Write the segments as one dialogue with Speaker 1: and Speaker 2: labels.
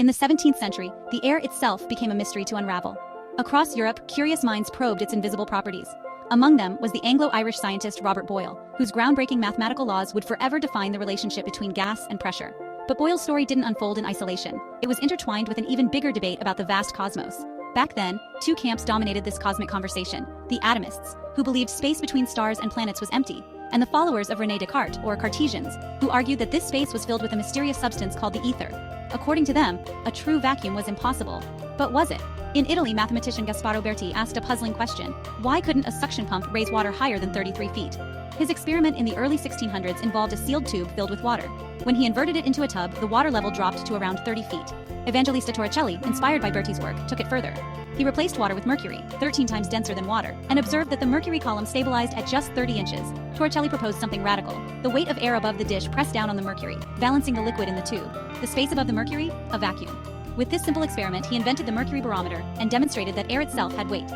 Speaker 1: In the 17th century, the air itself became a mystery to unravel. Across Europe, curious minds probed its invisible properties. Among them was the Anglo-Irish scientist Robert Boyle, whose groundbreaking mathematical laws would forever define the relationship between gas and pressure. But Boyle's story didn't unfold in isolation. It was intertwined with an even bigger debate about the vast cosmos. Back then, two camps dominated this cosmic conversation: the atomists, who believed space between stars and planets was empty, and the followers of René Descartes, or Cartesians, who argued that this space was filled with a mysterious substance called the ether. According to them, a true vacuum was impossible. But was it? In Italy, mathematician Gasparo Berti asked a puzzling question: why couldn't a suction pump raise water higher than 33 feet? His experiment in the early 1600s involved a sealed tube filled with water. When he inverted it into a tub, the water level dropped to around 30 feet. Evangelista Torricelli, inspired by Berti's work, took it further. He replaced water with mercury, 13 times denser than water, and observed that the mercury column stabilized at just 30 inches. Torricelli proposed something radical: the weight of air above the dish pressed down on the mercury, balancing the liquid in the tube. The space above the mercury? A vacuum. With this simple experiment, he invented the mercury barometer and demonstrated that air itself had weight.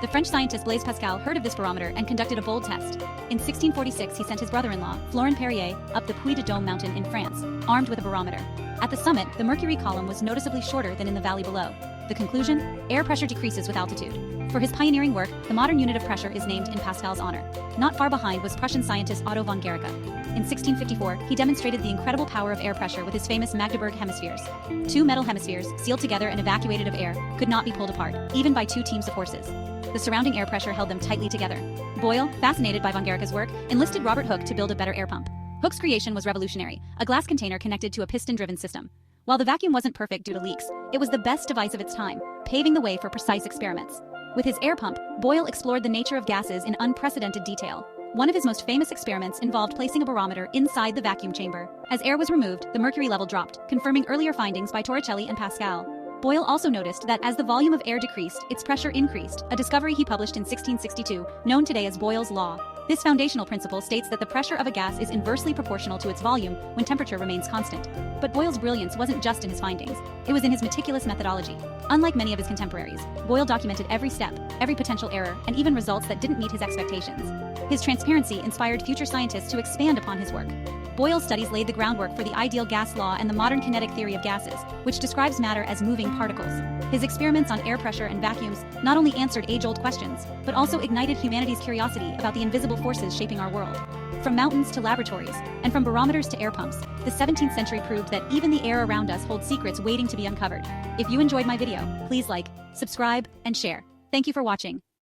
Speaker 1: The French scientist Blaise Pascal heard of this barometer and conducted a bold test. In 1646, he sent his brother-in-law, Florent Perrier, up the Puy de Dôme mountain in France, armed with a barometer. At the summit, the mercury column was noticeably shorter than in the valley below. The conclusion? Air pressure decreases with altitude. For his pioneering work, the modern unit of pressure is named in Pascal's honor. Not far behind was Prussian scientist Otto von Guericke. In 1654, he demonstrated the incredible power of air pressure with his famous Magdeburg hemispheres. Two metal hemispheres, sealed together and evacuated of air, could not be pulled apart, even by two teams of horses. The surrounding air pressure held them tightly together. Boyle, fascinated by von Guericke's work, enlisted Robert Hooke to build a better air pump. Hooke's creation was revolutionary: a glass container connected to a piston-driven system. While the vacuum wasn't perfect due to leaks, it was the best device of its time, paving the way for precise experiments. With his air pump, Boyle explored the nature of gases in unprecedented detail. One of his most famous experiments involved placing a barometer inside the vacuum chamber. As air was removed, the mercury level dropped, confirming earlier findings by Torricelli and Pascal. Boyle also noticed that as the volume of air decreased, its pressure increased, a discovery he published in 1662, known today as Boyle's Law. This foundational principle states that the pressure of a gas is inversely proportional to its volume when temperature remains constant. But Boyle's brilliance wasn't just in his findings, it was in his meticulous methodology. Unlike many of his contemporaries, Boyle documented every step, every potential error, and even results that didn't meet his expectations. His transparency inspired future scientists to expand upon his work. Boyle's studies laid the groundwork for the ideal gas law and the modern kinetic theory of gases, which describes matter as moving particles. His experiments on air pressure and vacuums not only answered age-old questions, but also ignited humanity's curiosity about the invisible forces shaping our world. From mountains to laboratories, and from barometers to air pumps, the 17th century proved that even the air around us holds secrets waiting to be uncovered. If you enjoyed my video, please like, subscribe, and share. Thank you for watching.